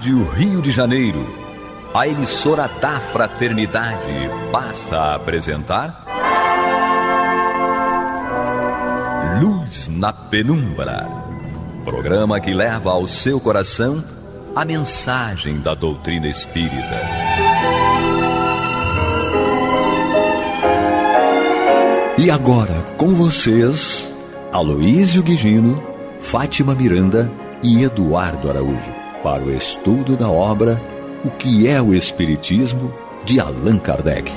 Rádio Rio de Janeiro, a emissora da Fraternidade, passa a apresentar Luz na Penumbra, programa que leva ao seu coração a mensagem da doutrina espírita. E agora, com vocês, Aloísio Guigino, Fátima Miranda e Eduardo Araújo, para o estudo da obra O que é o Espiritismo, de Allan Kardec.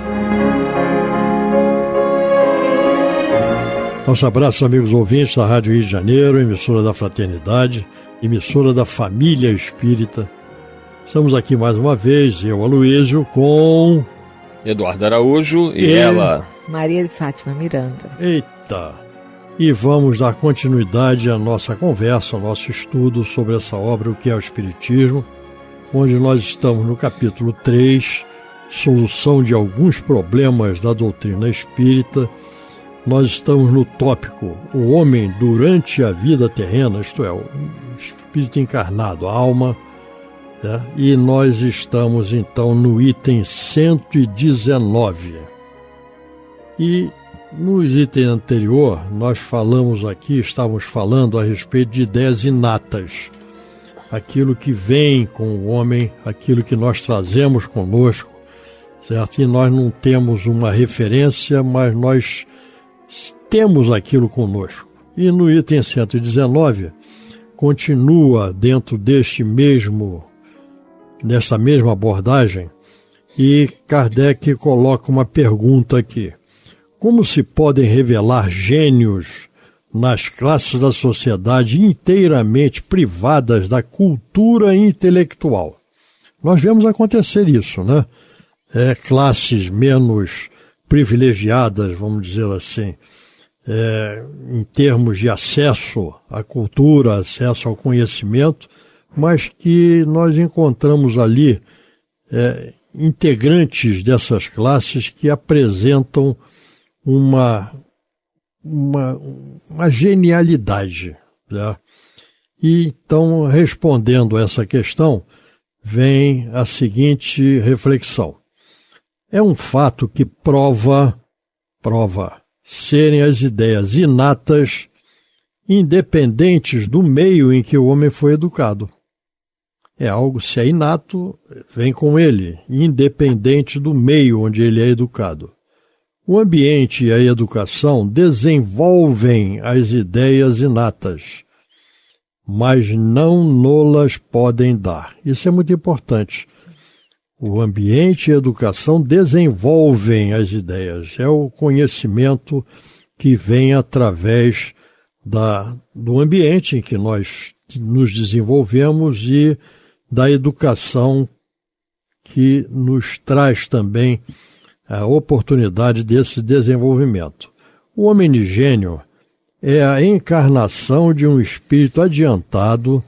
Nosso abraço, amigos ouvintes da Rádio Rio de Janeiro, emissora da Fraternidade, emissora da Família Espírita. Estamos aqui mais uma vez, eu, Aloísio, com Eduardo Araújo e ela, Maria de Fátima Miranda. Eita! E vamos dar continuidade à nossa conversa, ao nosso estudo sobre essa obra, O que é o Espiritismo, onde nós estamos no capítulo 3, Solução de alguns problemas da doutrina espírita. Nós estamos no tópico O homem durante a vida terrena, isto é, o espírito encarnado, a alma, né? E nós estamos então no item 119. E no item anterior, nós estávamos falando a respeito de ideias inatas, aquilo que vem com o homem, aquilo que nós trazemos conosco, certo? E nós não temos uma referência, mas nós temos aquilo conosco. E no item 119, continua dentro dessa mesma abordagem, e Kardec coloca uma pergunta aqui. Como se podem revelar gênios nas classes da sociedade inteiramente privadas da cultura intelectual? Nós vemos acontecer isso, né? Classes menos privilegiadas, vamos dizer assim, em termos de acesso à cultura, acesso ao conhecimento, mas que nós encontramos ali integrantes dessas classes que apresentam uma genialidade, né? E então, respondendo a essa questão, vem a seguinte reflexão. É um fato que prova serem as ideias inatas, independentes do meio em que o homem foi educado. É algo, se é inato, vem com ele, independente do meio onde ele é educado. O ambiente e a educação desenvolvem as ideias inatas, mas não nolas podem dar. Isso é muito importante. O ambiente e a educação desenvolvem as ideias. É o conhecimento que vem através do ambiente em que nós nos desenvolvemos e da educação que nos traz também a oportunidade desse desenvolvimento. O homem de gênio é a encarnação de um espírito adiantado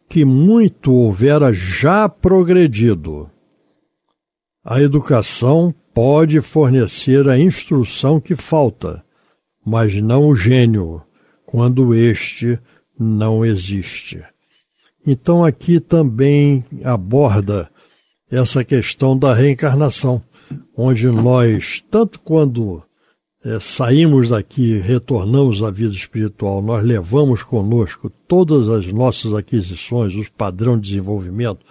que muito houvera já progredido. A educação pode fornecer a instrução que falta, mas não o gênio, quando este não existe. Então aqui também aborda essa questão da reencarnação, onde nós, tanto quando saímos daqui, retornamos à vida espiritual, nós levamos conosco todas as nossas aquisições, os padrões de desenvolvimento,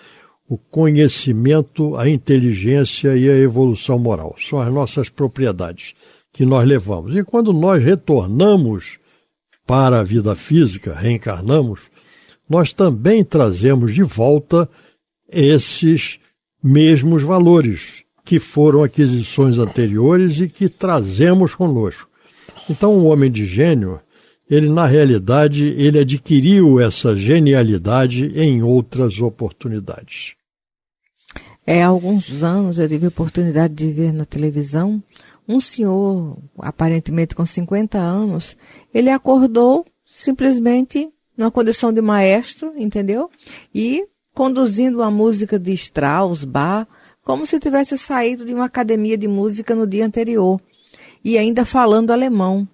o conhecimento, a inteligência e a evolução moral. São as nossas propriedades que nós levamos. E quando nós retornamos para a vida física, reencarnamos, nós também trazemos de volta esses mesmos valores que foram aquisições anteriores e que trazemos conosco. Então, o homem de gênio, ele na realidade, ele adquiriu essa genialidade em outras oportunidades. Há alguns anos eu tive a oportunidade de ver na televisão um senhor, aparentemente com 50 anos, ele acordou simplesmente numa condição de maestro, entendeu? E conduzindo a música de Strauss, Bach, como se tivesse saído de uma academia de música no dia anterior. E ainda falando alemão.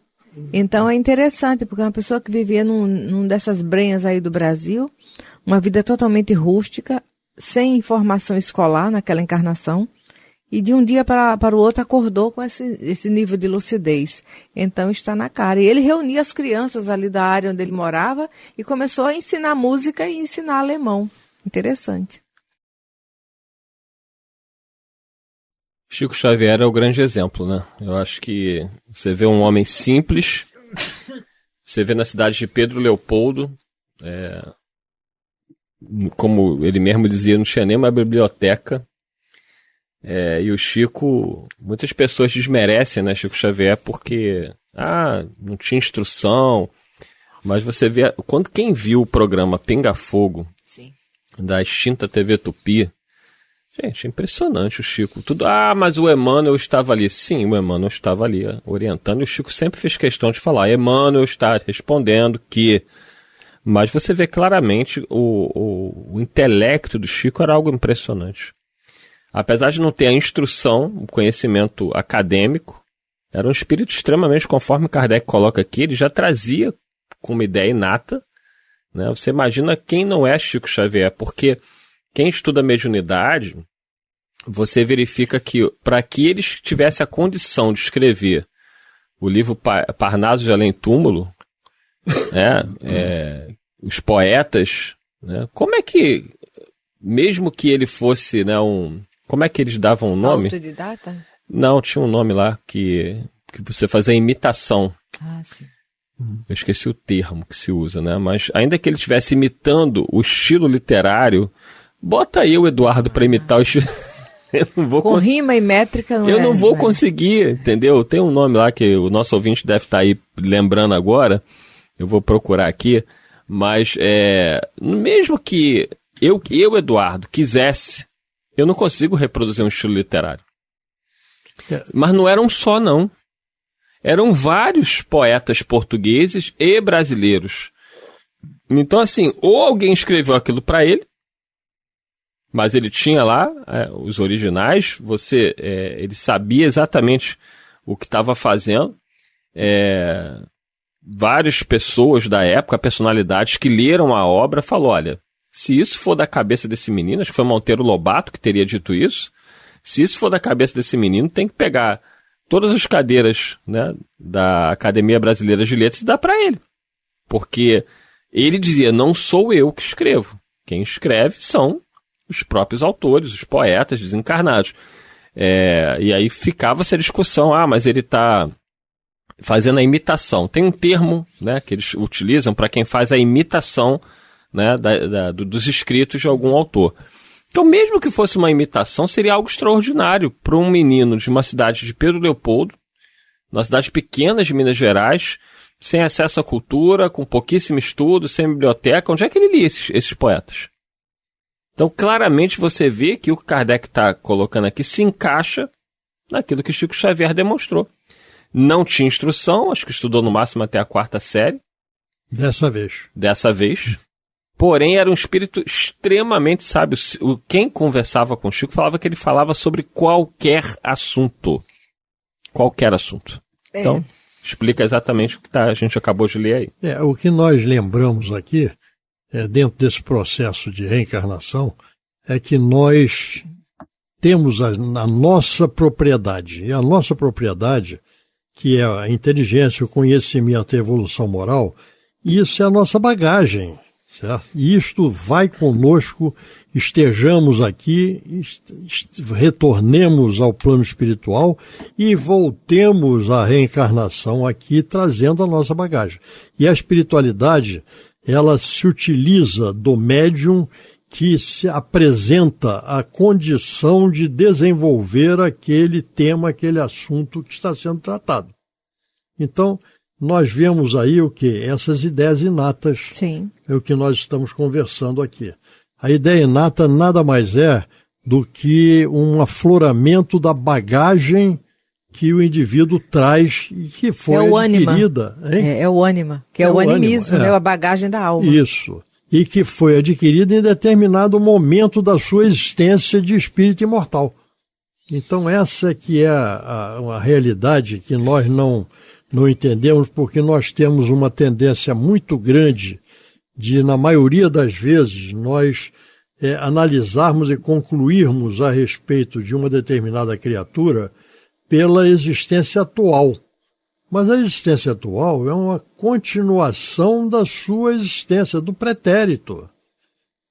Então é interessante, porque é uma pessoa que vivia num dessas brenhas aí do Brasil, uma vida totalmente rústica, sem informação escolar naquela encarnação, e de um dia para o outro acordou com esse nível de lucidez. Então está na cara. E ele reunia as crianças ali da área onde ele morava e começou a ensinar música e ensinar alemão. Interessante. Chico Xavier é o grande exemplo, né? Eu acho que você vê um homem simples, você vê na cidade de Pedro Leopoldo, como ele mesmo dizia, não tinha nem uma biblioteca. E o Chico, muitas pessoas desmerecem, né, Chico Xavier, porque não tinha instrução, mas você vê, quem viu o programa Pinga Fogo, sim, da extinta TV Tupi, gente, é impressionante o Chico, mas o Emmanuel estava ali. Sim, o Emmanuel estava ali orientando, e o Chico sempre fez questão de falar, Emmanuel está respondendo que... Mas você vê claramente o intelecto do Chico era algo impressionante. Apesar de não ter a instrução, o conhecimento acadêmico, era um espírito extremamente, conforme Kardec coloca aqui, ele já trazia com uma ideia inata, né? Você imagina quem não é Chico Xavier, porque quem estuda mediunidade, você verifica que para que eles tivessem a condição de escrever o livro Parnaso de Além Túmulo, os poetas, né? Como é que, mesmo que ele fosse, né, como é que eles davam o nome? Autodidata? Não, tinha um nome lá que você fazia imitação. Sim. Eu esqueci o termo que se usa, né? Mas ainda que ele estivesse imitando o estilo literário, bota aí o Eduardo para imitar o estilo. Com rima e métrica eu não vou conseguir, entendeu? Tem um nome lá que o nosso ouvinte deve estar aí lembrando agora. Eu vou procurar aqui. Mas mesmo que eu, Eduardo, quisesse, eu não consigo reproduzir um estilo literário. Mas não eram só, não. Eram vários poetas portugueses e brasileiros. Então, assim, ou alguém escreveu aquilo para ele, mas ele tinha lá os originais, ele sabia exatamente o que estava fazendo. Várias pessoas da época, personalidades que leram a obra, falou, olha, se isso for da cabeça desse menino, acho que foi Monteiro Lobato que teria dito isso, se isso for da cabeça desse menino, tem que pegar todas as cadeiras, né, da Academia Brasileira de Letras e dar para ele. Porque ele dizia, não sou eu que escrevo. Quem escreve são os próprios autores, os poetas desencarnados. E aí ficava essa discussão, mas ele está fazendo a imitação. Tem um termo, né, que eles utilizam para quem faz a imitação, né, dos escritos de algum autor. Então, mesmo que fosse uma imitação, seria algo extraordinário para um menino de uma cidade de Pedro Leopoldo, uma cidade pequena de Minas Gerais, sem acesso à cultura, com pouquíssimo estudo, sem biblioteca. Onde é que ele lia esses poetas? Então, claramente você vê que o que Kardec está colocando aqui se encaixa naquilo que Chico Xavier demonstrou. Não tinha instrução, acho que estudou no máximo até a 4ª série. Dessa vez. Porém, era um espírito extremamente sábio. Quem conversava com o Chico falava que ele falava sobre qualquer assunto. Qualquer assunto. Então, explica exatamente o que a gente acabou de ler aí. O que nós lembramos aqui, dentro desse processo de reencarnação, é que nós temos a nossa propriedade. E a nossa propriedade, que é a inteligência, o conhecimento e a evolução moral, isso é a nossa bagagem, certo? E isto vai conosco, estejamos aqui, retornemos ao plano espiritual e voltemos à reencarnação aqui, trazendo a nossa bagagem. E a espiritualidade, ela se utiliza do médium que se apresenta a condição de desenvolver aquele tema, aquele assunto que está sendo tratado. Então, nós vemos aí o quê? Essas ideias inatas. Sim. É o que nós estamos conversando aqui. A ideia inata nada mais é do que um afloramento da bagagem que o indivíduo traz e que foi adquirida. É o ânima, que é o animismo, né? A bagagem da alma. Isso. E que foi adquirida em determinado momento da sua existência de espírito imortal. Então essa que é a realidade que nós não entendemos, porque nós temos uma tendência muito grande de, na maioria das vezes, nós analisarmos e concluirmos a respeito de uma determinada criatura pela existência atual. Mas a existência atual é uma continuação da sua existência, do pretérito.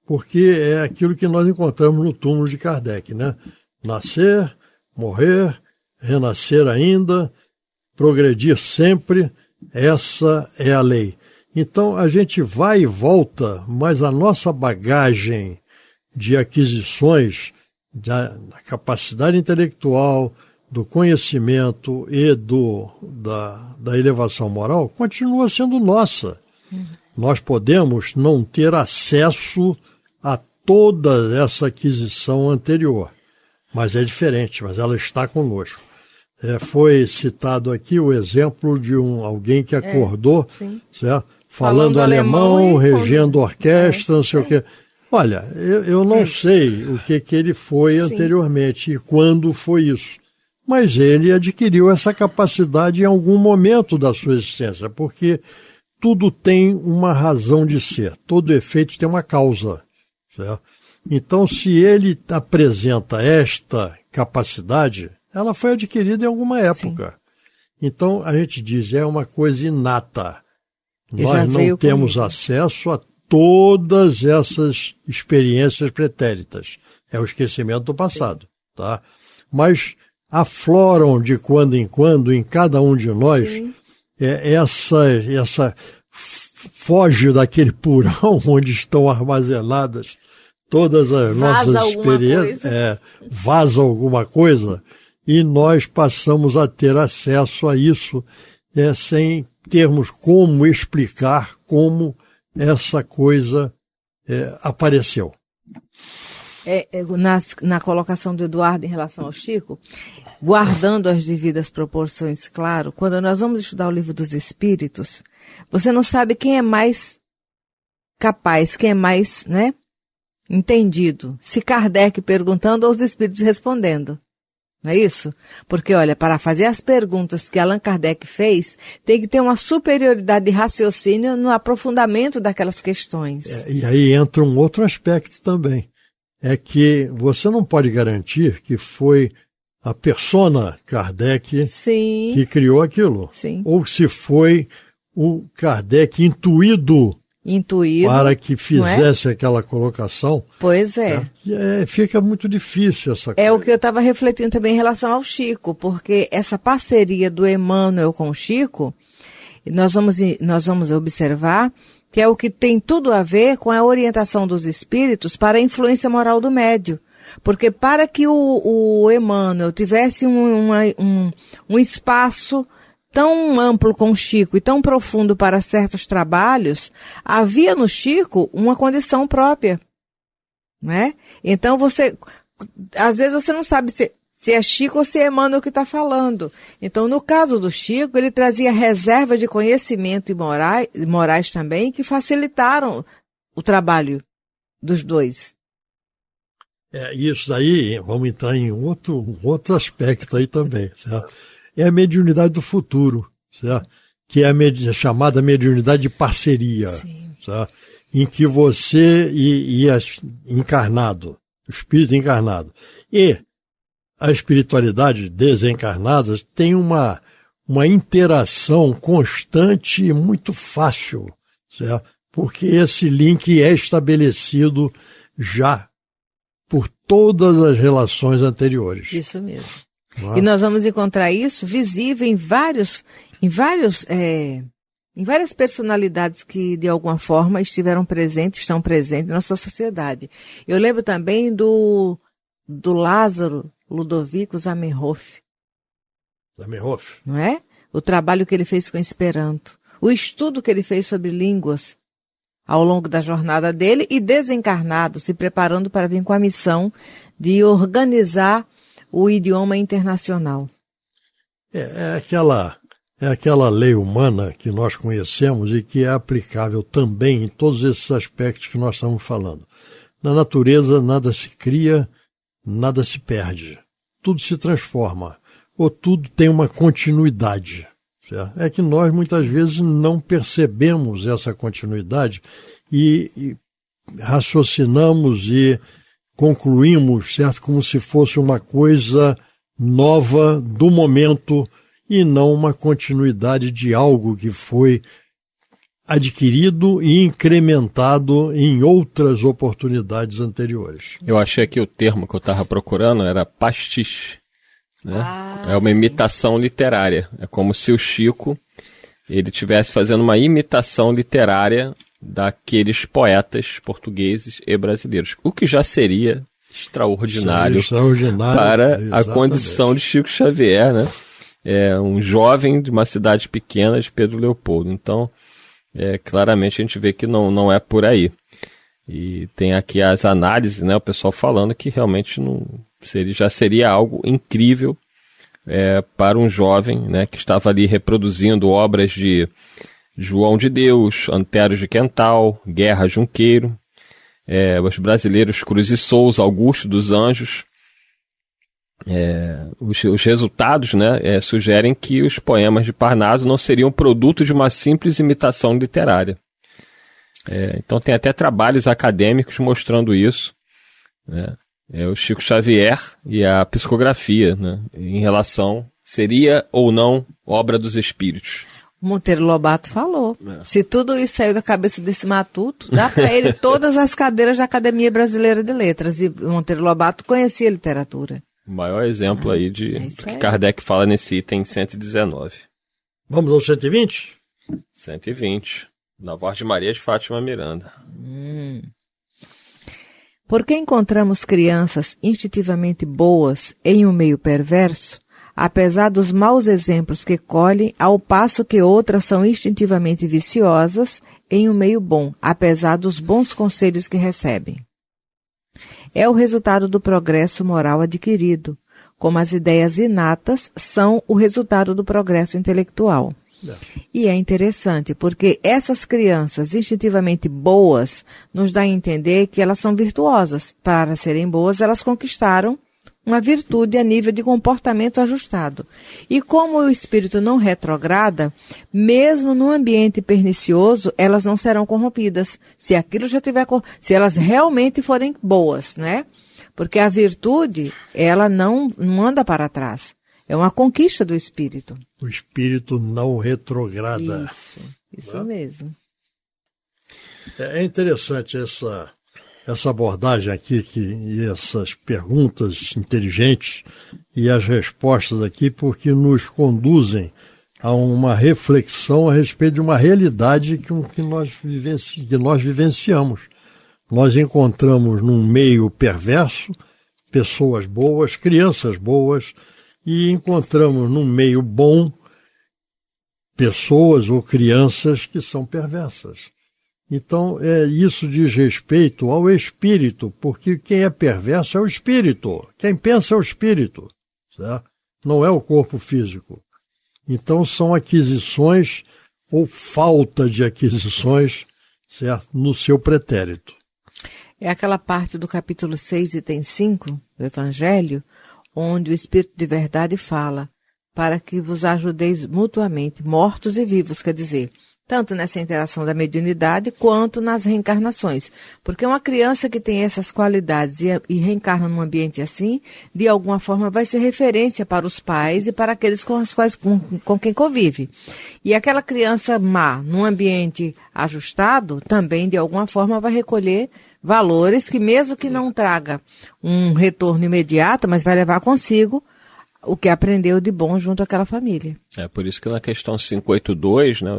Porque é aquilo que nós encontramos no túmulo de Kardec, né? Nascer, morrer, renascer ainda, progredir sempre, essa é a lei. Então a gente vai e volta, mas a nossa bagagem de aquisições, da capacidade intelectual, do conhecimento e da elevação moral, continua sendo nossa. Nós podemos não ter acesso a toda essa aquisição anterior, mas é diferente, mas ela está conosco. Foi citado aqui o exemplo de alguém que acordou, certo? Falando alemão, regendo orquestra, não sei o quê. Olha, eu não sei o que ele foi anteriormente e quando foi isso. Mas ele adquiriu essa capacidade em algum momento da sua existência, porque tudo tem uma razão de ser, todo efeito tem uma causa. Certo? Então, se ele apresenta esta capacidade, ela foi adquirida em alguma época. Sim. Então, a gente diz, é uma coisa inata. Nós não temos acesso a todas essas experiências pretéritas. É o esquecimento do passado. Tá? Mas afloram de quando em quando, em cada um de nós, essa foge daquele porão onde estão armazenadas todas as nossas experiências, vaza alguma coisa, e nós passamos a ter acesso a isso sem termos como explicar como essa coisa apareceu. Na colocação do Eduardo em relação ao Chico, guardando as devidas proporções, claro, quando nós vamos estudar o Livro dos Espíritos, você não sabe quem é mais capaz, quem é mais, entendido. Se Kardec perguntando ou os Espíritos respondendo. Não é isso? Porque, olha, para fazer as perguntas que Allan Kardec fez, tem que ter uma superioridade de raciocínio no aprofundamento daquelas questões. E aí entra um outro aspecto também. É que você não pode garantir que foi a persona Kardec que criou aquilo. Sim. Ou se foi o Kardec intuído para que fizesse aquela colocação. Pois é. Fica muito difícil essa coisa. É o que eu estava refletindo também em relação ao Chico, porque essa parceria do Emmanuel com o Chico, nós vamos observar que é o que tem tudo a ver com a orientação dos espíritos para a influência moral do médio. Porque para que o Emmanuel tivesse um espaço tão amplo com o Chico e tão profundo para certos trabalhos, havia no Chico uma condição própria. Não é? Então às vezes você não sabe se é Chico ou se é Emmanuel que está falando. Então, no caso do Chico, ele trazia reserva de conhecimento e morais também, que facilitaram o trabalho dos dois. Isso daí, vamos entrar em outro aspecto aí também, certo? É a mediunidade do futuro, certo? Que é a chamada mediunidade de parceria, certo? Em que você e encarnado, o espírito encarnado, e a espiritualidade desencarnada tem uma interação constante e muito fácil, certo? Porque esse link é estabelecido já por todas as relações anteriores. Isso mesmo. E nós vamos encontrar isso visível em várias personalidades que, de alguma forma, estão presentes na nossa sociedade. Eu lembro também do Lázaro Ludovico Zamenhof. Zamenhof. Não é? O trabalho que ele fez com Esperanto. O estudo que ele fez sobre línguas ao longo da jornada dele e desencarnado, se preparando para vir com a missão de organizar o idioma internacional. É aquela lei humana que nós conhecemos e que é aplicável também em todos esses aspectos que nós estamos falando. Na natureza, nada se cria, nada se perde. Tudo se transforma, ou tudo tem uma continuidade. Certo? É que nós, muitas vezes, não percebemos essa continuidade e raciocinamos e concluímos, certo, como se fosse uma coisa nova do momento e não uma continuidade de algo que foi adquirido e incrementado em outras oportunidades anteriores. Eu achei que o termo que eu estava procurando era pastiche, né? É uma imitação literária. É como se o Chico ele estivesse fazendo uma imitação literária daqueles poetas portugueses e brasileiros, o que já seria extraordinário para exatamente. A condição de Chico Xavier, né? É um jovem de uma cidade pequena de Pedro Leopoldo. Então, claramente a gente vê que não é por aí. E tem aqui as análises, né? O pessoal falando que realmente já seria algo incrível para um jovem, né? Que estava ali reproduzindo obras de João de Deus, Antero de Quental, Guerra Junqueiro, os brasileiros Cruz e Souza, Augusto dos Anjos. Os resultados, né, sugerem que os poemas de Parnaso não seriam produto de uma simples imitação literária. Então tem até trabalhos acadêmicos mostrando isso, né? O Chico Xavier e a psicografia, né, em relação, seria ou não obra dos espíritos. O Monteiro Lobato falou. Se tudo isso saiu da cabeça desse matuto, dá para ele todas as cadeiras da Academia Brasileira de Letras. E o Monteiro Lobato conhecia literatura. O maior exemplo aí do que Kardec fala nesse item 119. Vamos ao 120? 120. Na voz de Maria de Fátima Miranda. Porque encontramos crianças instintivamente boas em um meio perverso, apesar dos maus exemplos que colhem, ao passo que outras são instintivamente viciosas em um meio bom, apesar dos bons conselhos que recebem. É o resultado do progresso moral adquirido, como as ideias inatas são o resultado do progresso intelectual. E é interessante, porque essas crianças instintivamente boas nos dá a entender que elas são virtuosas. Para serem boas, elas conquistaram uma virtude a nível de comportamento ajustado. E como o espírito não retrograda, mesmo no ambiente pernicioso, elas não serão corrompidas. Se elas realmente forem boas, né? Porque a virtude, ela não anda para trás. É uma conquista do espírito. O espírito não retrograda. Isso mesmo. É interessante essa abordagem aqui e essas perguntas inteligentes e as respostas aqui, porque nos conduzem a uma reflexão a respeito de uma realidade que nós vivenciamos. Nós encontramos num meio perverso pessoas boas, crianças boas, e encontramos num meio bom pessoas ou crianças que são perversas. Então, isso diz respeito ao espírito, porque quem é perverso é o espírito. Quem pensa é o espírito, certo? Não é o corpo físico. Então, são aquisições ou falta de aquisições, certo? No seu pretérito. É aquela parte do capítulo 6, item 5 do Evangelho, onde o Espírito de Verdade fala para que vos ajudeis mutuamente, mortos e vivos, quer dizer, tanto nessa interação da mediunidade quanto nas reencarnações. Porque uma criança que tem essas qualidades e reencarna num ambiente assim, de alguma forma vai ser referência para os pais e para aqueles com quem convive. E aquela criança má, num ambiente ajustado, também de alguma forma vai recolher valores que, mesmo que não traga um retorno imediato, mas vai levar consigo o que aprendeu de bom junto àquela família. É por isso que na questão 582, né,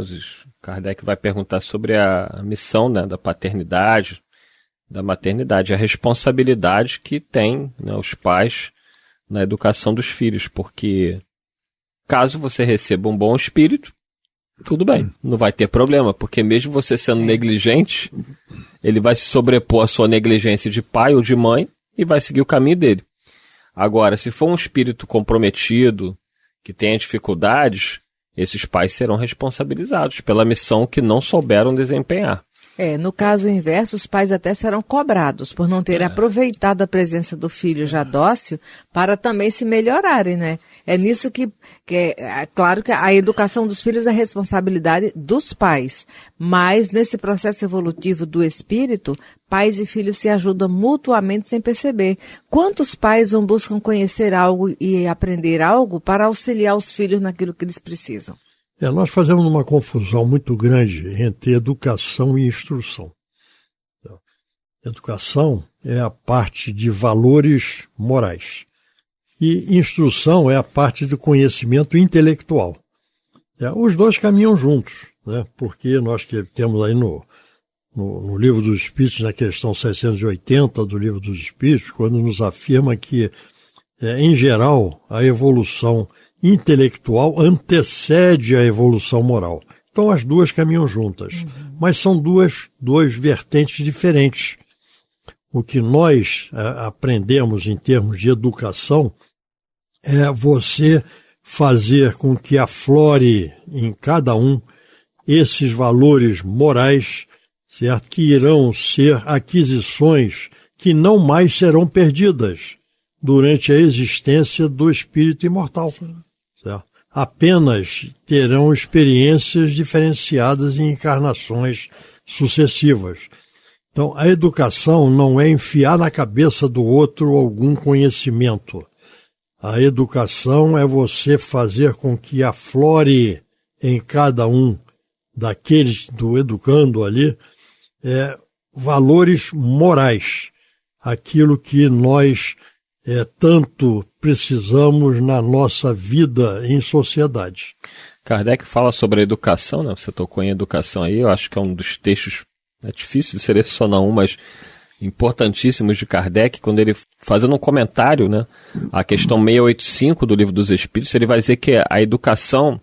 Kardec vai perguntar sobre a missão, né, da paternidade, da maternidade, a responsabilidade que tem, né, os pais na educação dos filhos, porque caso você receba um bom espírito, tudo bem, não vai ter problema, porque mesmo você sendo negligente, ele vai se sobrepor à sua negligência de pai ou de mãe e vai seguir o caminho dele. Agora, se for um espírito comprometido, que tenha dificuldades, esses pais serão responsabilizados pela missão que não souberam desempenhar. No caso inverso, os pais até serão cobrados por não terem aproveitado a presença do filho já dócil para também se melhorarem, né? É nisso que é claro que a educação dos filhos é responsabilidade dos pais, mas nesse processo evolutivo do espírito, pais e filhos se ajudam mutuamente sem perceber. Quantos pais vão buscar conhecer algo e aprender algo para auxiliar os filhos naquilo que eles precisam? Nós fazemos uma confusão muito grande entre educação e instrução. Educação é a parte de valores morais. E instrução é a parte do conhecimento intelectual. Os dois caminham juntos, né? Porque nós que temos aí no Livro dos Espíritos, na questão 680 do Livro dos Espíritos, quando nos afirma que, em geral, a evolução intelectual antecede a evolução moral. Então as duas caminham juntas, mas são duas vertentes diferentes. O que nós aprendemos em termos de educação é você fazer com que aflore em cada um esses valores morais, certo? Que irão ser aquisições que não mais serão perdidas durante a existência do espírito imortal. Certo? Apenas terão experiências diferenciadas em encarnações sucessivas. Então, a educação não é enfiar na cabeça do outro algum conhecimento. A educação é você fazer com que aflore em cada um daqueles do educando ali valores morais, aquilo que nós tanto precisamos na nossa vida em sociedade. Kardec fala sobre a educação, né? Você tocou em educação aí, eu acho que é um dos textos, é difícil de selecionar mas importantíssimos de Kardec, quando ele, fazendo um comentário, né, a questão 685 do Livro dos Espíritos, ele vai dizer que a educação,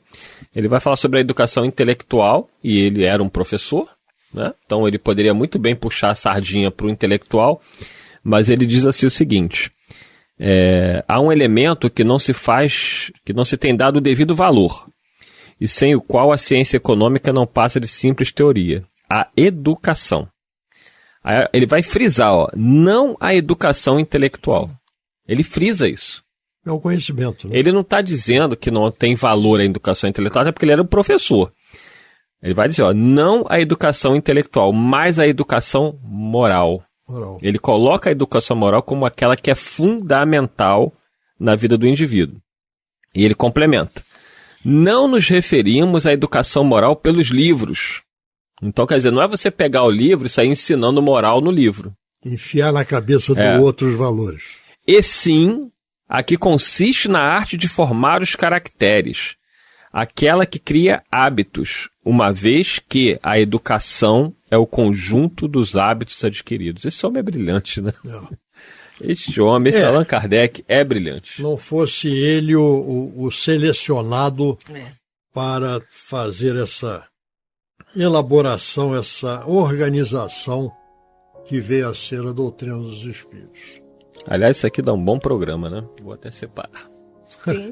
ele vai falar sobre a educação intelectual, e ele era um professor, né? Então ele poderia muito bem puxar a sardinha para o intelectual, mas ele diz assim o seguinte: há um elemento que não se tem dado o devido valor, e sem o qual a ciência econômica não passa de simples teoria: a educação. Aí ele vai frisar, não a educação intelectual. Ele frisa isso. É o conhecimento, né? Ele não está dizendo que não tem valor a educação intelectual, até porque ele era um professor. Ele vai dizer, não a educação intelectual, mas a educação moral. Ele coloca a educação moral como aquela que é fundamental na vida do indivíduo. E ele complementa: não nos referimos à educação moral pelos livros. Então, quer dizer, não é você pegar o livro e sair ensinando moral no livro. Enfiar na cabeça do outro os valores. E sim, a que consiste na arte de formar os caracteres, aquela que cria hábitos, uma vez que a educação é o conjunto dos hábitos adquiridos. Esse homem é brilhante, né? Este homem, esse Allan Kardec, é brilhante. Não fosse ele o selecionado para fazer essa elaboração, essa organização que veio a ser a doutrina dos espíritos. Aliás, isso aqui dá um bom programa, né? Vou até separar. Sim.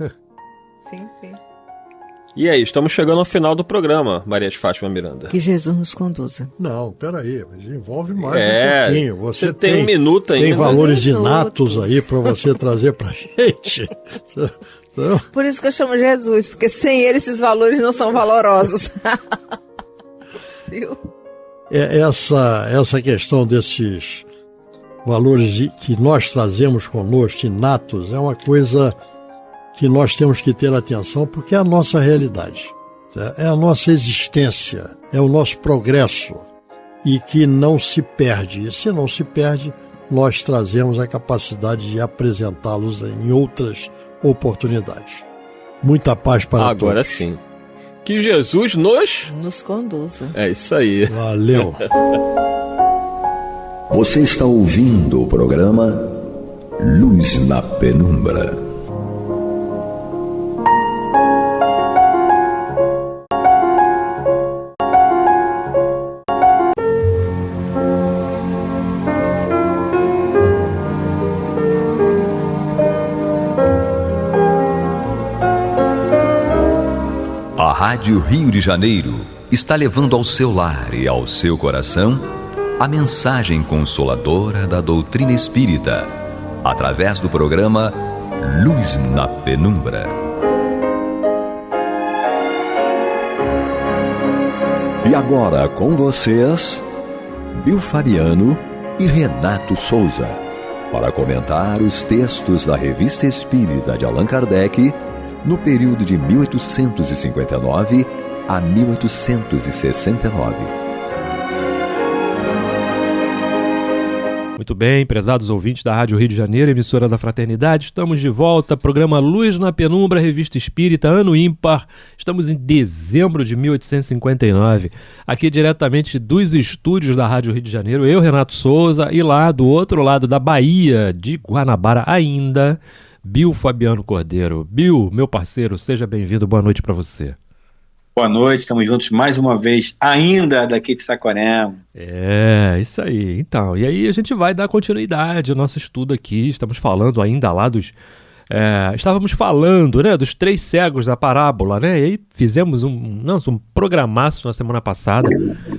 E aí, estamos chegando ao final do programa, Maria de Fátima Miranda. Que Jesus nos conduza. Não, peraí, mas envolve mais um pouquinho. Você tem um minuto ainda. Tem valores inatos aí para você trazer para a gente. Por isso que eu chamo Jesus, porque sem ele esses valores não são valorosos. Viu? Essa questão desses valores que nós trazemos conosco, inatos, é uma coisa que nós temos que ter atenção, porque é a nossa realidade, é a nossa existência, é o nosso progresso, e que não se perde. E se não se perde, nós trazemos a capacidade de apresentá-los em outras oportunidades. Muita paz para todos. Agora sim. Que Jesus nos conduza. É isso aí. Valeu. Você está ouvindo o programa Luz na Penumbra. A Rádio Rio de Janeiro está levando ao seu lar e ao seu coração a mensagem consoladora da doutrina espírita, através do programa Luz na Penumbra. E agora com vocês, Bill Fabiano e Renato Souza, para comentar os textos da Revista Espírita de Allan Kardec no período de 1859 a 1869. Muito bem, prezados ouvintes da Rádio Rio de Janeiro, emissora da Fraternidade, estamos de volta, programa Luz na Penumbra, Revista Espírita, ano ímpar, estamos em dezembro de 1859, aqui diretamente dos estúdios da Rádio Rio de Janeiro, eu, Renato Souza, e lá do outro lado da Bahia, de Guanabara ainda, Bill Fabiano Cordeiro. Bill, meu parceiro, seja bem-vindo, boa noite para você. Boa noite, estamos juntos mais uma vez, ainda daqui de Saquarema. É, isso aí. Então, e aí a gente vai dar continuidade ao nosso estudo aqui, estamos falando ainda lá dos... estávamos falando, né, dos 3 cegos da parábola, né, e aí fizemos um programaço na semana passada,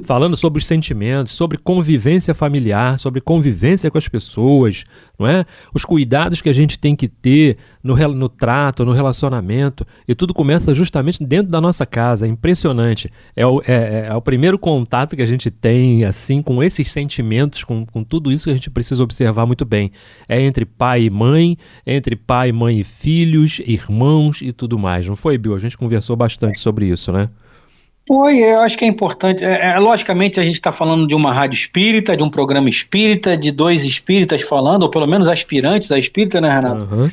falando sobre os sentimentos, sobre convivência familiar, sobre convivência com as pessoas, não é? Os cuidados que a gente tem que ter no trato, no relacionamento, e tudo começa justamente dentro da nossa casa, é impressionante, é o primeiro contato que a gente tem, assim, com esses sentimentos, com tudo isso que a gente precisa observar muito bem, é entre pai e mãe, entre pai, mãe e filhos, irmãos e tudo mais, não foi, Bill? A gente conversou bastante sobre isso, né? Foi, eu acho que é importante, logicamente a gente está falando de uma rádio espírita, de um programa espírita, de 2 espíritas falando, ou pelo menos aspirantes a espírita, né, Renato? Uhum.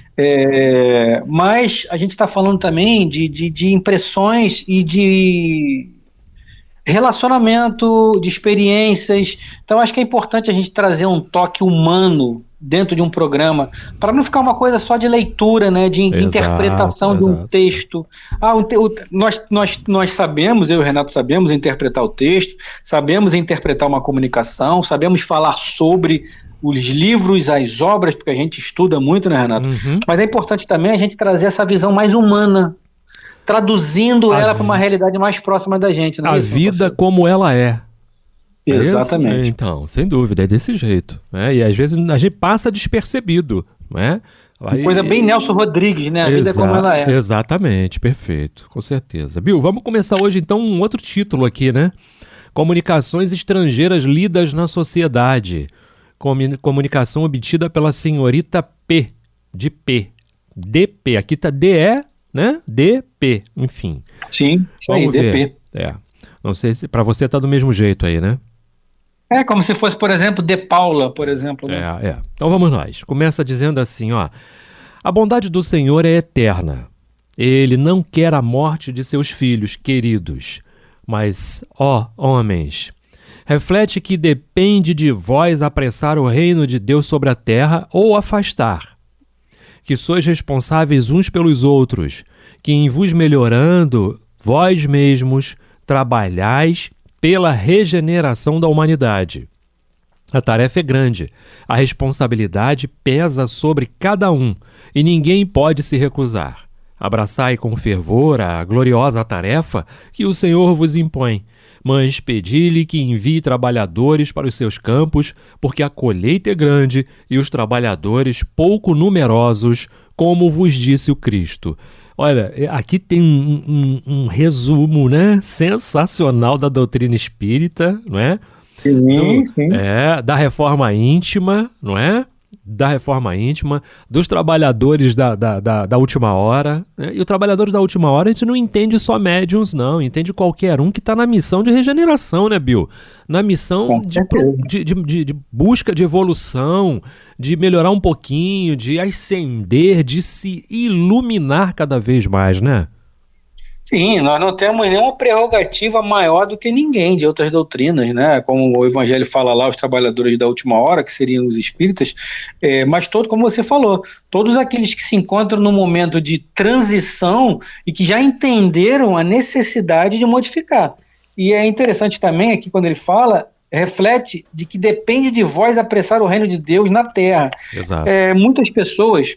Mas a gente está falando também de impressões e de relacionamento, de experiências, então acho que é importante a gente trazer um toque humano dentro de um programa, para não ficar uma coisa só de leitura, né, de interpretação de um texto. Nós sabemos, eu e o Renato sabemos interpretar o texto, sabemos interpretar uma comunicação, sabemos falar sobre os livros, as obras, porque a gente estuda muito, né, Renato? Uhum. Mas é importante também a gente trazer essa visão mais humana, traduzindo ela para uma realidade mais próxima da gente. A vida como ela é. Exatamente. Então, sem dúvida, é desse jeito, né? E às vezes a gente passa despercebido, né? Coisa bem Nelson Rodrigues, né? A vida é como ela é. Exatamente, perfeito, com certeza. Bill, vamos começar hoje então um outro título aqui, né? Comunicações estrangeiras lidas na sociedade. Comunicação obtida pela senhorita P, de P. DP, aqui tá DE, né? DP, enfim. Sim, isso aí, DP. Não sei se para você tá do mesmo jeito aí, né? É como se fosse, por exemplo, De Paula, por exemplo. Né? Então vamos nós. Começa dizendo assim, ó. A bondade do Senhor é eterna. Ele não quer a morte de seus filhos queridos. Mas, ó homens, reflete que depende de vós apressar o reino de Deus sobre a terra ou afastar. Que sois responsáveis uns pelos outros, que em vos melhorando, vós mesmos trabalhais pela regeneração da humanidade. A tarefa é grande, a responsabilidade pesa sobre cada um e ninguém pode se recusar. Abraçai com fervor a gloriosa tarefa que o Senhor vos impõe, mas pedi-lhe que envie trabalhadores para os seus campos, porque a colheita é grande e os trabalhadores pouco numerosos, como vos disse o Cristo. Olha, aqui tem um resumo, né, sensacional da doutrina espírita, não é? Sim. Da reforma íntima, não é? Da reforma íntima, dos trabalhadores da última hora, né? E o trabalhador da última hora a gente não entende só médiuns, não, entende qualquer um que está na missão de regeneração, né, Bill? Na missão de busca de evolução, de melhorar um pouquinho, de ascender, de se iluminar cada vez mais, né? Sim, nós não temos nenhuma prerrogativa maior do que ninguém de outras doutrinas, né? Como o Evangelho fala lá, os trabalhadores da última hora, que seriam os espíritas, mas como você falou, todos aqueles que se encontram no momento de transição e que já entenderam a necessidade de modificar. E é interessante também aqui quando ele fala, reflete de que depende de vós apressar o reino de Deus na terra. Exato. Muitas pessoas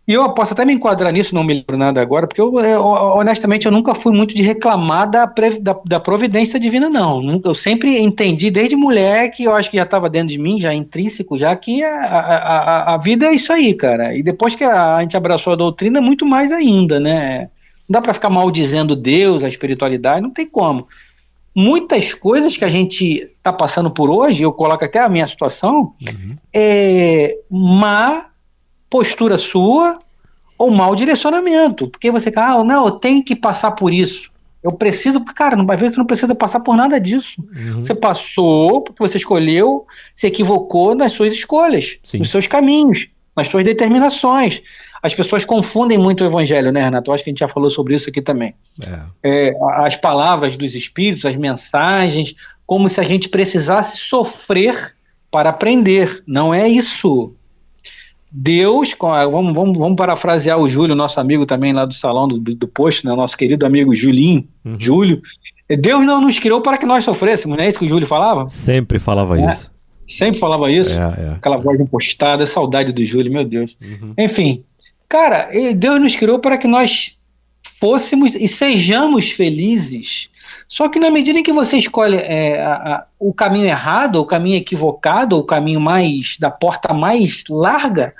E eu posso até me enquadrar nisso, não me lembro nada agora, porque honestamente eu nunca fui muito de reclamar da providência divina, não. Eu sempre entendi, desde moleque, eu acho que já estava dentro de mim, já intrínseco, já que a vida é isso aí, cara. E depois que a gente abraçou a doutrina, muito mais ainda, né? Não dá para ficar maldizendo Deus, a espiritualidade, não tem como. Muitas coisas que a gente está passando por hoje, eu coloco até a minha situação, é má postura sua ou mau direcionamento, porque você fala, não, eu tenho que passar por isso, eu preciso, cara, às vezes você não precisa passar por nada disso, você passou porque você escolheu, se equivocou nas suas escolhas, nos seus caminhos, nas suas determinações. As pessoas confundem muito o evangelho, né, Renato? Eu acho que a gente já falou sobre isso aqui também. As palavras dos espíritos, as mensagens, como se a gente precisasse sofrer para aprender. Não é isso. Deus, vamos parafrasear o Júlio, nosso amigo também lá do salão do posto, né, nosso querido amigo Julinho, Júlio. Deus não nos criou para que nós sofrêssemos, não é isso que o Júlio falava? Sempre falava isso. Sempre falava isso. Aquela voz impostada, saudade do Júlio, meu Deus. Enfim, cara, Deus nos criou para que nós fôssemos e sejamos felizes. Só que na medida em que você escolhe o caminho errado, o caminho equivocado, o caminho da porta mais larga,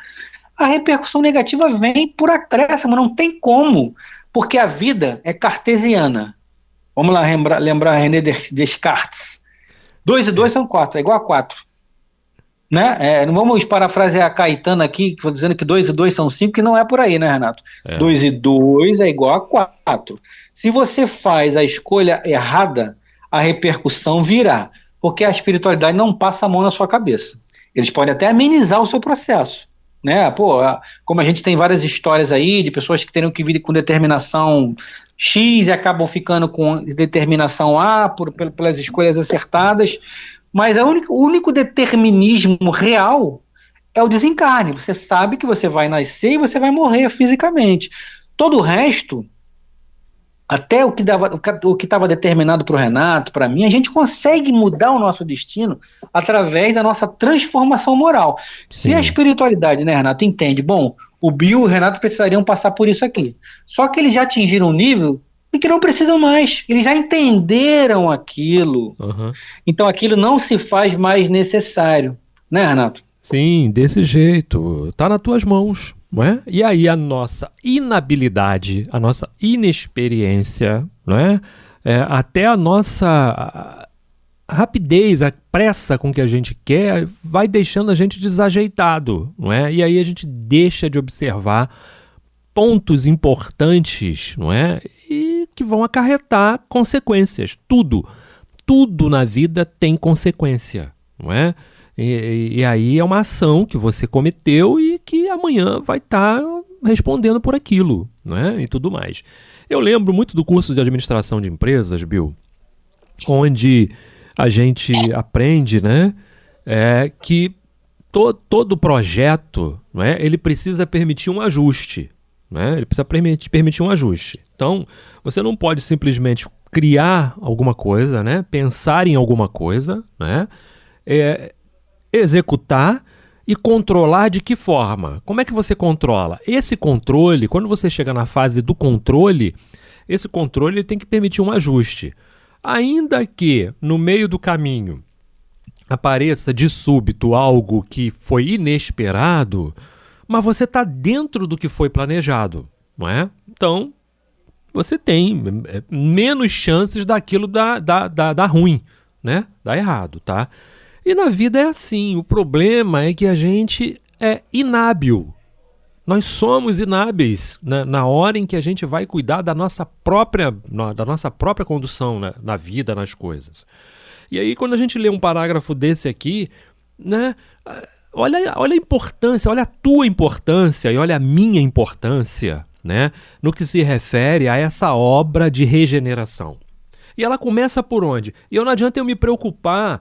a repercussão negativa vem por acréscimo, não tem como, porque a vida é cartesiana. Vamos lá lembrar René Descartes. 2 e 2 são 4, é igual a 4. Né? Não vamos parafrasear a Caetano aqui, dizendo que 2 e 2 são 5, que não é por aí, né, Renato? 2 e 2 é igual a 4. Se você faz a escolha errada, a repercussão virá, porque a espiritualidade não passa a mão na sua cabeça. Eles podem até amenizar o seu processo, né? Como a gente tem várias histórias aí de pessoas que teriam que vir com determinação X e acabam ficando com determinação A pelas escolhas acertadas, mas o único determinismo real é o desencarne. Você sabe que você vai nascer e você vai morrer fisicamente. Todo o resto, até o que estava determinado para o Renato, para mim, a gente consegue mudar o nosso destino através da nossa transformação moral. Sim. Se a espiritualidade, né, Renato, entende, bom, o Bill e o Renato precisariam passar por isso aqui. Só que eles já atingiram um nível e que não precisam mais. Eles já entenderam aquilo. Então aquilo não se faz mais necessário. Né, Renato? Sim, desse jeito. Tá nas tuas mãos. Não é? E aí a nossa inabilidade, a nossa inexperiência, não é? Até a nossa rapidez, a pressa com que a gente quer, vai deixando a gente desajeitado, não é? E aí a gente deixa de observar pontos importantes, não é? E que vão acarretar consequências. Tudo na vida tem consequência, não é? E aí é uma ação que você cometeu e que amanhã vai estar respondendo por aquilo, não é? E tudo mais. Eu lembro muito do curso de administração de empresas, Bill, onde a gente aprende, né, que todo projeto, não é, ele precisa permitir um ajuste, né? Ele precisa permitir um ajuste. Então, você não pode simplesmente criar alguma coisa, né, pensar em alguma coisa, né, executar e controlar de que forma? Como é que você controla? Esse controle, quando você chega na fase do controle, esse controle ele tem que permitir um ajuste. Ainda que no meio do caminho apareça de súbito algo que foi inesperado, mas você está dentro do que foi planejado, não é? Então, você tem menos chances daquilo dar ruim, né? Dar errado, tá? E na vida é assim, o problema é que a gente é inábil. Nós somos inábeis na hora em que a gente vai cuidar da nossa própria condução na vida, nas coisas. E aí quando a gente lê um parágrafo desse aqui, né, olha a importância, olha a tua importância e olha a minha importância, né, no que se refere a essa obra de regeneração. E ela começa por onde? E não adianta eu me preocupar...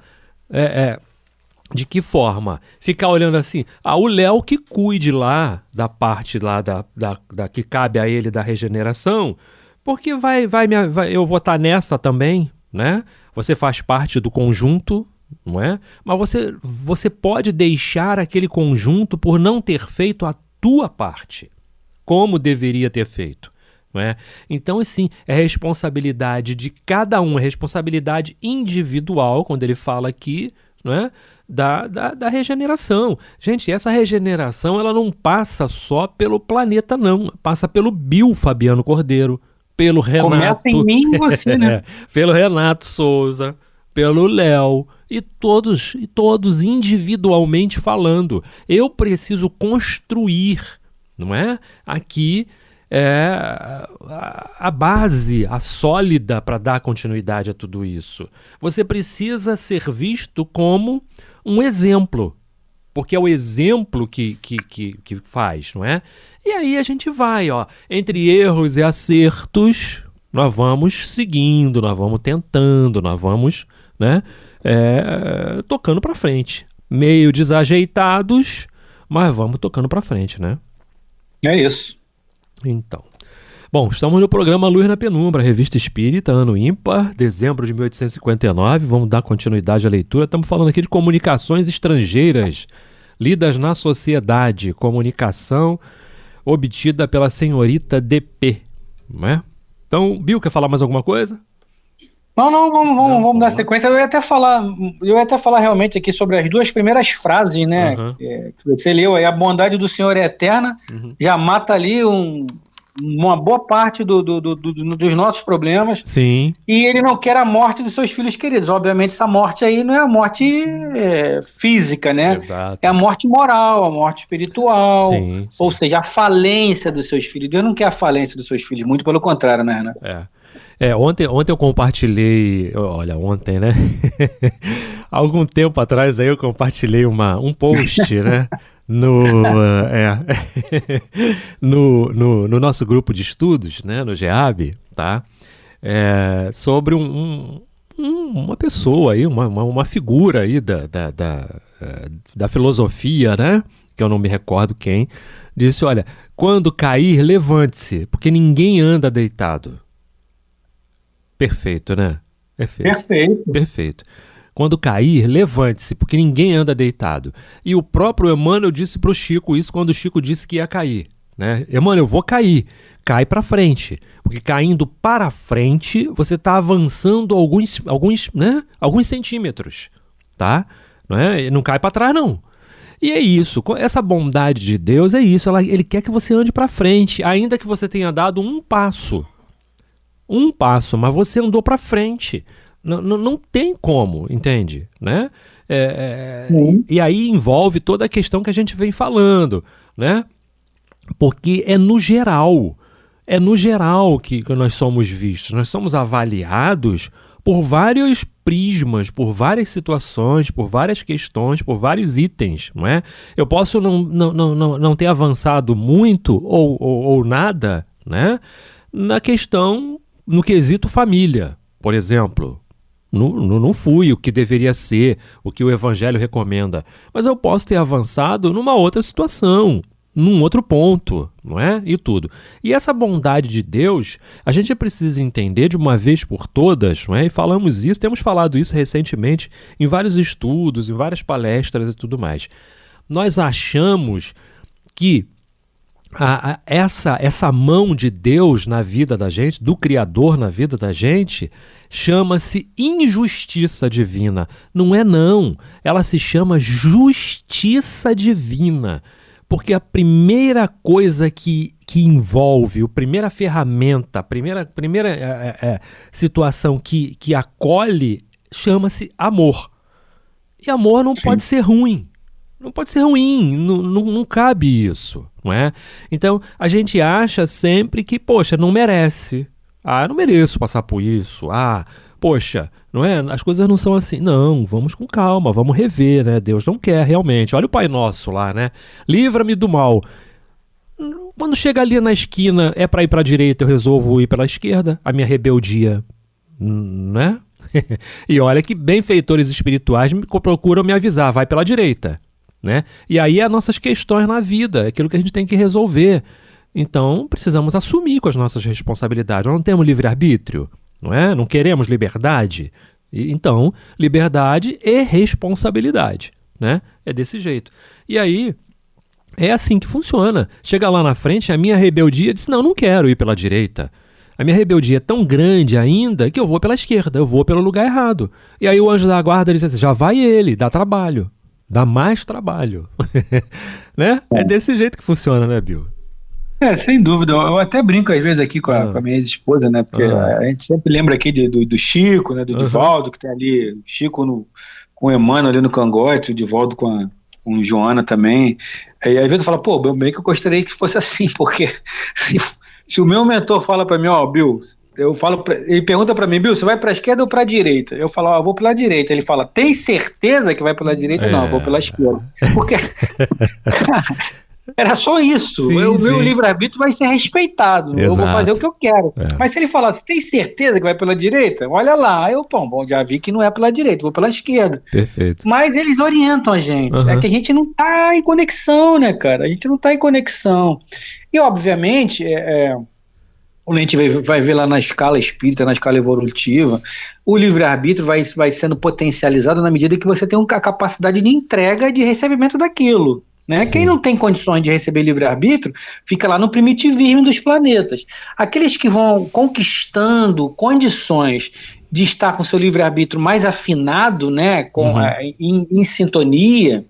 de que forma? Ficar olhando assim, o Léo que cuide lá da parte lá da que cabe a ele da regeneração, porque eu vou estar nessa também, né? Você faz parte do conjunto, não é? Mas você pode deixar aquele conjunto por não ter feito a tua parte, como deveria ter feito. Não é? Então, assim, é responsabilidade de cada um, é responsabilidade individual, quando ele fala aqui, não é? Da regeneração. Gente, essa regeneração ela não passa só pelo planeta, não. Passa pelo Bill Fabiano Cordeiro, pelo Renato. Começa em mim e você, né? Pelo Renato Souza, pelo Léo e todos individualmente falando. Eu preciso construir, não é? Aqui a base, a sólida para dar continuidade a tudo isso. Você precisa ser visto como um exemplo, porque é o exemplo que faz, não é? E aí a gente vai, entre erros e acertos, nós vamos seguindo, nós vamos tentando, nós vamos, né, tocando para frente. Meio desajeitados, mas vamos tocando para frente, né? É isso. Então, bom, estamos no programa Luz na Penumbra, Revista Espírita, ano ímpar, dezembro de 1859, vamos dar continuidade à leitura. Estamos falando aqui de comunicações estrangeiras, lidas na sociedade, comunicação obtida pela senhorita D.P., não é? Então, Bill, quer falar mais alguma coisa? Não, vamos dar sequência. Eu ia até falar realmente aqui sobre as duas primeiras frases, né? Que você leu aí, a bondade do Senhor é eterna, já mata ali uma boa parte dos nossos problemas. Sim. E ele não quer a morte dos seus filhos queridos. Obviamente, essa morte aí não é a morte física, né? Exato. É a morte moral, a morte espiritual, sim. Ou seja, a falência dos seus filhos. Deus não quer a falência dos seus filhos, muito pelo contrário, né, Renan? Ontem eu compartilhei, olha, ontem, né? Algum tempo atrás aí eu compartilhei um post, né? No nosso grupo de estudos, né? No GEAB, tá? Sobre uma pessoa aí, uma figura aí da filosofia, né? Que eu não me recordo quem, disse, olha, quando cair, levante-se, porque ninguém anda deitado. Perfeito, né? Perfeito. Quando cair, levante-se, porque ninguém anda deitado. E o próprio Emmanuel disse para o Chico isso quando o Chico disse que ia cair, né? Emmanuel, eu vou cair. Cai para frente. Porque caindo para frente, você está avançando alguns centímetros, tá? Não cai para trás, não. E é isso, essa bondade de Deus é isso, ele quer que você ande para frente, ainda que você tenha dado um passo, mas você andou para frente. Não tem como, entende? Né? E aí envolve toda a questão que a gente vem falando, né? Porque é no geral que nós somos vistos, nós somos avaliados por vários prismas, por várias situações, por várias questões, por vários itens, não é? Eu posso não ter avançado muito ou nada, né? Na questão, no quesito família, por exemplo. Não fui o que deveria ser, o que o Evangelho recomenda. Mas eu posso ter avançado numa outra situação, num outro ponto, não é? E tudo. E essa bondade de Deus, a gente precisa entender de uma vez por todas, não é? E falamos isso, temos falado isso recentemente em vários estudos, em várias palestras e tudo mais. Nós achamos que essa mão de Deus na vida da gente, do Criador na vida da gente, chama-se injustiça divina. Não é não, ela se chama justiça divina, porque a primeira coisa que envolve, a primeira ferramenta, a primeira situação que acolhe, chama-se amor. E amor não pode ser ruim. Não pode ser ruim, não cabe isso, não é? Então, a gente acha sempre que, poxa, não merece. Eu não mereço passar por isso. Poxa, não é? As coisas não são assim. Não, vamos com calma, vamos rever, né? Deus não quer realmente. Olha o Pai Nosso lá, né? Livra-me do mal. Quando chega ali na esquina, é para ir para a direita, eu resolvo ir pela esquerda. A minha rebeldia, né? E olha que benfeitores espirituais procuram me avisar, vai pela direita. Né? E aí as nossas questões na vida, aquilo que a gente tem que resolver. Então, precisamos assumir com as nossas responsabilidades. Nós não temos livre-arbítrio, não é? Não queremos liberdade. Então, liberdade e responsabilidade, né? É desse jeito. E aí, É assim que funciona. Chega lá na frente, a minha rebeldia diz, não quero ir pela direita. A minha rebeldia é tão grande ainda que eu vou pela esquerda, eu vou pelo lugar errado. E aí o anjo da guarda diz assim, já vai ele, dá trabalho. Dá mais trabalho. Né? É desse jeito que funciona, né, Bill? Sem dúvida. Eu até brinco às vezes aqui com a minha ex-esposa, né? Porque a gente sempre lembra aqui do Chico, né? Do Divaldo, que tem ali, Chico com o Emmanuel ali no cangote, o Divaldo com Joana também. Aí às vezes eu falo, pô, bem que eu gostaria que fosse assim, porque se o meu mentor fala pra mim, Bill, ele pergunta pra mim, Bill, você vai pra esquerda ou pra direita? Eu falo, eu vou pela direita. Ele fala, tem certeza que vai pela direita? Não, eu vou pela esquerda. Porque era só isso. O meu livre-arbítrio vai ser respeitado. Exato. Eu vou fazer o que eu quero. Mas se ele falar, você tem certeza que vai pela direita? Olha lá. Aí eu, já vi que não é pela direita, vou pela esquerda. Perfeito. Mas eles orientam a gente. É que a gente não tá em conexão, né, cara? A gente não tá em conexão. E, obviamente, a gente vai ver lá na escala espírita, na escala evolutiva, o livre-arbítrio vai sendo potencializado na medida que você tem a capacidade de entrega e de recebimento daquilo. Né? Quem não tem condições de receber livre-arbítrio fica lá no primitivismo dos planetas. Aqueles que vão conquistando condições de estar com seu livre-arbítrio mais afinado, né? Em sintonia,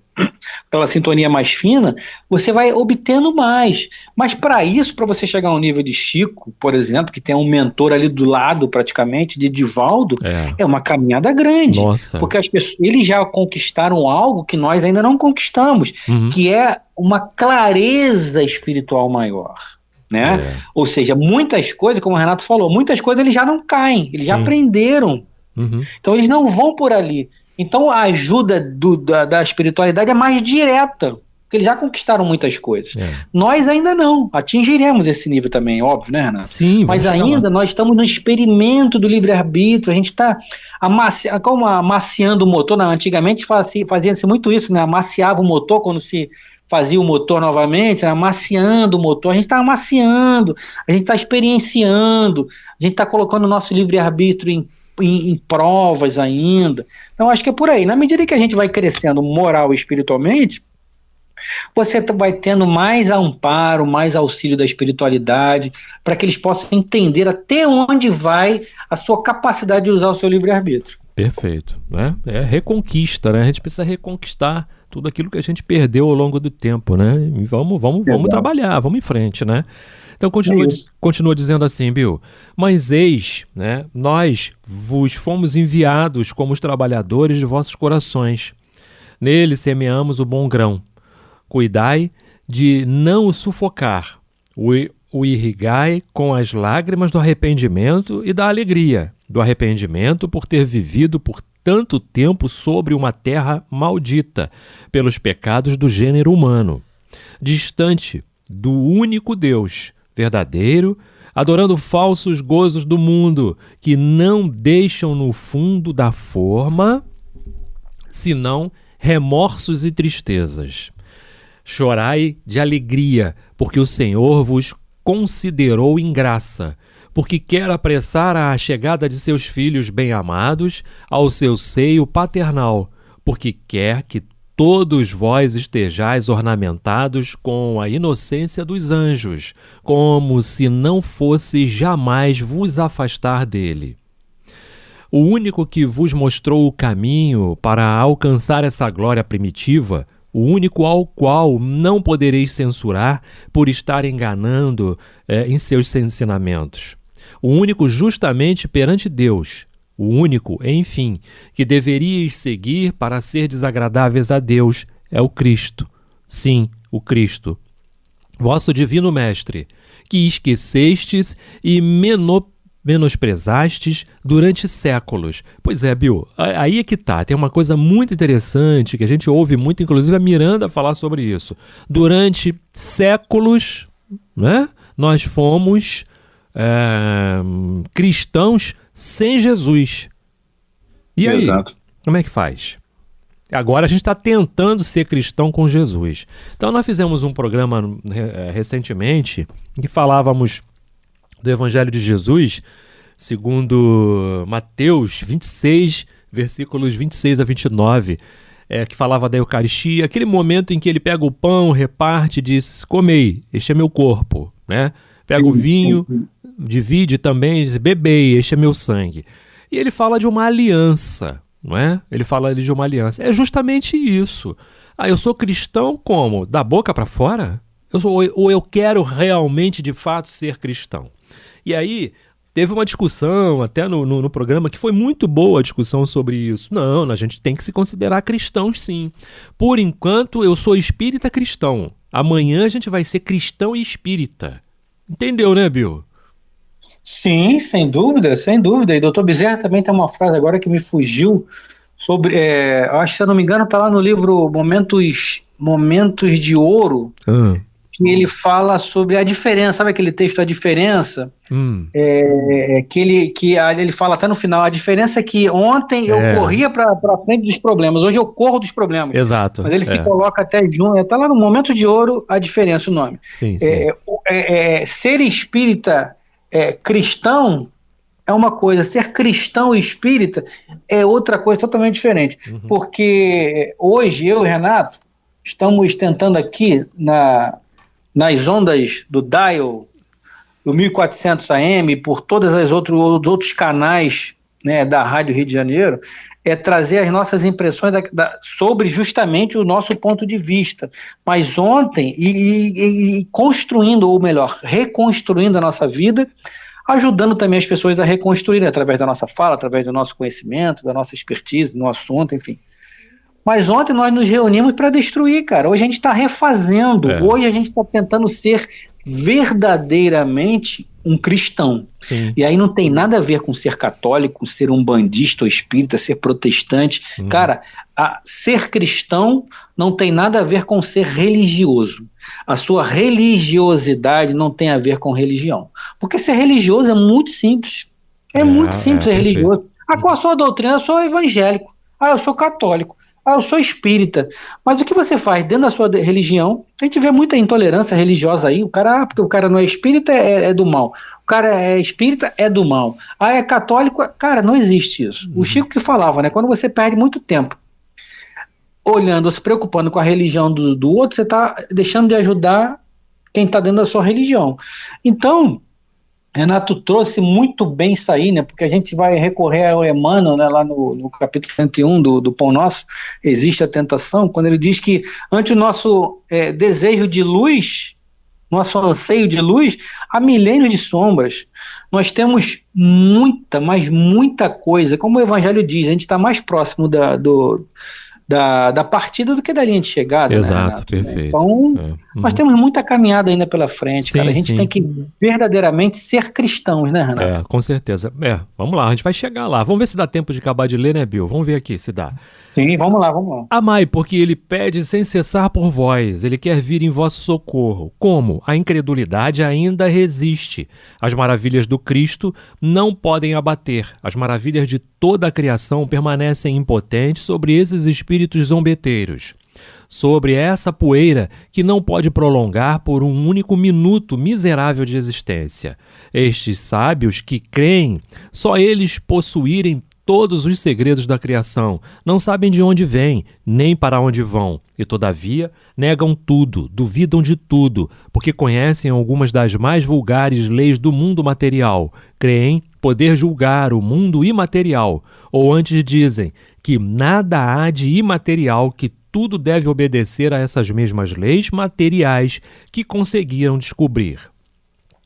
aquela sintonia mais fina, você vai obtendo mais. Mas para isso, para você chegar ao nível de Chico, por exemplo, que tem um mentor ali do lado praticamente, de Divaldo, é uma caminhada grande. Nossa. Porque eles já conquistaram algo que nós ainda não conquistamos, que é uma clareza espiritual maior. Né? Ou seja, muitas coisas, como o Renato falou, muitas coisas eles já não caem, eles já aprenderam. Então eles não vão por ali. Então a ajuda da espiritualidade é mais direta, porque eles já conquistaram muitas coisas. Nós ainda não, atingiremos esse nível também, óbvio, né, Renato? Sim, mas ainda nós estamos no experimento do livre-arbítrio, a gente está amaciando o motor. Antigamente fazia-se muito isso, né? Amaciava o motor quando se fazia o motor novamente, né? Amaciando o motor, a gente está amaciando, a gente está experienciando, a gente está colocando o nosso livre-arbítrio em provas ainda. Então acho que é por aí. Na medida que a gente vai crescendo moral e espiritualmente, você vai tendo mais amparo, mais auxílio da espiritualidade, para que eles possam entender até onde vai a sua capacidade de usar o seu livre-arbítrio. Perfeito, né? É reconquista, né? A gente precisa reconquistar tudo aquilo que a gente perdeu ao longo do tempo, né? E vamos trabalhar, vamos em frente, né? Então continua dizendo assim, Bill, mas eis, né, nós vos fomos enviados como os trabalhadores de vossos corações. Nele semeamos o bom grão. Cuidai de não o sufocar, o irrigai com as lágrimas do arrependimento e da alegria, do arrependimento por ter vivido por tanto tempo sobre uma terra maldita, pelos pecados do gênero humano, distante do único Deus, verdadeiro, adorando falsos gozos do mundo, que não deixam no fundo da forma, senão remorsos e tristezas. Chorai de alegria, porque o Senhor vos considerou em graça, porque quer apressar a chegada de seus filhos bem-amados ao seu seio paternal, porque quer que todos vós estejais ornamentados com a inocência dos anjos, como se não fosse jamais vos afastar dele. O único que vos mostrou o caminho para alcançar essa glória primitiva, o único ao qual não podereis censurar por estar enganando em seus ensinamentos. O único justamente perante Deus, o único, enfim, que deveríeis seguir para ser desagradáveis a Deus é o Cristo. Sim, o Cristo, vosso divino mestre, que esquecestes e menosprezastes durante séculos. Pois é, Bill, aí é que tá. Tem uma coisa muito interessante que a gente ouve muito, inclusive a Miranda falar sobre isso. Durante séculos, né, nós fomos cristãos sem Jesus. E aí, Exato. Como é que faz? Agora a gente está tentando ser cristão com Jesus. Então nós fizemos um programa recentemente em que falávamos do Evangelho de Jesus, segundo Mateus 26, versículos 26 a 29. que falava da Eucaristia, aquele momento em que ele pega o pão, reparte e diz: comei, este é meu corpo, né? Pega o vinho, divide também, diz: bebei, este é meu sangue. E ele fala de uma aliança, não é? Ele fala ali de uma aliança. É justamente isso. Eu sou cristão como? Da boca para fora? Ou eu quero realmente, de fato, ser cristão? E aí, teve uma discussão até no programa que foi muito boa a discussão sobre isso. Não, a gente tem que se considerar cristãos, sim. Por enquanto, eu sou espírita cristão. Amanhã a gente vai ser cristão e espírita. Entendeu, né, Bill? Sim, sem dúvida, sem dúvida. E doutor Bezerra também tem uma frase agora que me fugiu sobre, acho que, se eu não me engano, está lá no livro Momentos de Ouro, que ele fala sobre a diferença, sabe aquele texto, A Diferença? Que ele fala até no final, a diferença é que ontem eu corria para frente dos problemas, hoje eu corro dos problemas. Exato. Mas ele se coloca até junto, está lá no Momento de Ouro, A Diferença, o nome. Sim. Ser espírita cristão é uma coisa, ser cristão espírita é outra coisa totalmente diferente. Porque hoje eu e Renato estamos tentando aqui nas ondas do dial do 1400 AM, por todos os outros canais, né, da Rádio Rio de Janeiro, trazer as nossas impressões sobre justamente o nosso ponto de vista. Mas ontem, e construindo, ou melhor, reconstruindo a nossa vida, ajudando também as pessoas a reconstruir através da nossa fala, através do nosso conhecimento, da nossa expertise no assunto, enfim. Mas ontem nós nos reunimos para destruir, cara. Hoje a gente está refazendo, hoje a gente está tentando ser verdadeiramente um cristão. Sim. E aí não tem nada a ver com ser católico, ser umbandista ou espírita, ser protestante. Cara, ser cristão não tem nada a ver com ser religioso. A sua religiosidade não tem a ver com religião. Porque ser religioso é muito simples. Muito simples ser religioso. Qual a sua doutrina? Eu sou evangélico. Eu sou católico. Eu sou espírita. Mas o que você faz dentro da sua religião? A gente vê muita intolerância religiosa aí. Porque o cara não é espírita, é do mal. O cara é espírita, é do mal. É católico. Cara, não existe isso. O Chico que falava, né? Quando você perde muito tempo olhando, se preocupando com a religião do outro, você está deixando de ajudar quem está dentro da sua religião. Então, Renato trouxe muito bem isso aí, né? Porque a gente vai recorrer ao Emmanuel, né? Lá no capítulo 101 do Pão Nosso, Existe a Tentação, quando ele diz que ante o nosso desejo de luz, nosso anseio de luz, há milênios de sombras. Nós temos muita, mas muita coisa. Como o Evangelho diz, a gente está mais próximo da partida do que da linha de chegada. Exato, né, perfeito. Então, nós temos muita caminhada ainda pela frente, Sim, cara. A gente tem que verdadeiramente ser cristãos, né, Renato? Com certeza. Vamos lá, a gente vai chegar lá. Vamos ver se dá tempo de acabar de ler, né, Bill? Vamos ver aqui se dá. Sim, vamos lá. Amai, porque ele pede sem cessar por vós, ele quer vir em vosso socorro. Como? A incredulidade ainda resiste. As maravilhas do Cristo não podem abater. As maravilhas de toda a criação permanecem impotentes sobre esses espíritos zombeteiros. Sobre essa poeira que não pode prolongar por um único minuto miserável de existência. Estes sábios que creem, só eles possuírem todos os segredos da criação, não sabem de onde vêm, nem para onde vão, e todavia negam tudo, duvidam de tudo, porque conhecem algumas das mais vulgares leis do mundo material, creem poder julgar o mundo imaterial, ou antes dizem que nada há de imaterial, que tudo deve obedecer a essas mesmas leis materiais que conseguiram descobrir.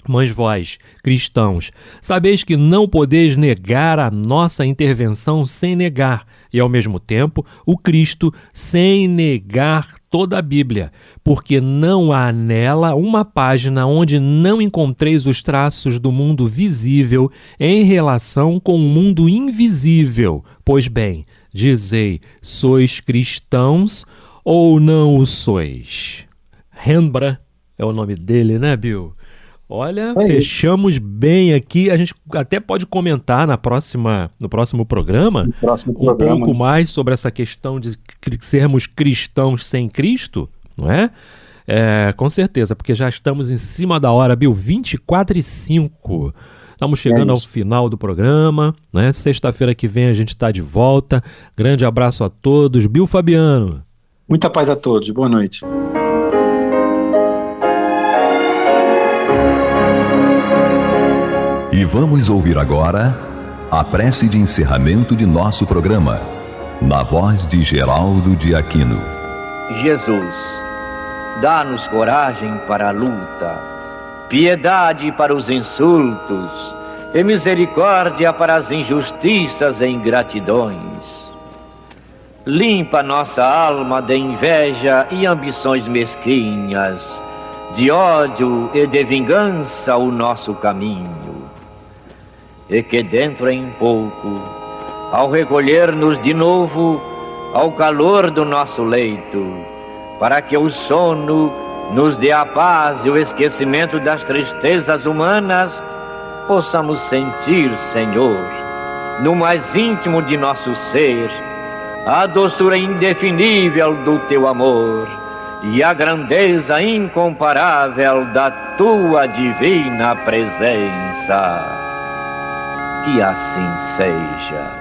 Mas vós, cristãos, sabeis que não podeis negar a nossa intervenção sem negar, e ao mesmo tempo o Cristo sem negar toda a Bíblia, porque não há nela uma página onde não encontreis os traços do mundo visível em relação com o mundo invisível. Pois bem, dizei, sois cristãos ou não o sois? Rembrandt é o nome dele, né, Bill? Olha, fechamos bem aqui. A gente até pode comentar no próximo programa um pouco mais sobre essa questão de sermos cristãos sem Cristo, não é? Com certeza, porque já estamos em cima da hora, Bill, 24:05. Estamos chegando ao final do programa, né? Sexta-feira que vem a gente está de volta. Grande abraço a todos. Bill Fabiano. Muita paz a todos. Boa noite. E vamos ouvir agora a prece de encerramento de nosso programa, na voz de Geraldo de Aquino. Jesus, dá-nos coragem para a luta, piedade para os insultos e misericórdia para as injustiças e ingratidões. Limpa nossa alma de inveja e ambições mesquinhas, de ódio e de vingança o nosso caminho. E que dentro em pouco, ao recolher-nos de novo ao calor do nosso leito, para que o sono nos dê a paz e o esquecimento das tristezas humanas, possamos sentir, Senhor, no mais íntimo de nosso ser, a doçura indefinível do Teu amor e a grandeza incomparável da Tua divina presença. Que assim seja.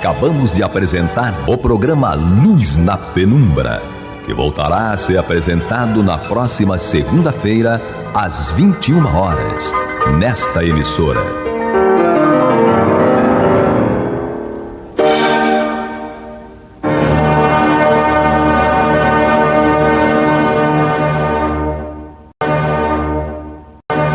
Acabamos de apresentar o programa Luz na Penumbra, que voltará a ser apresentado na próxima segunda-feira, às 21 horas, nesta emissora.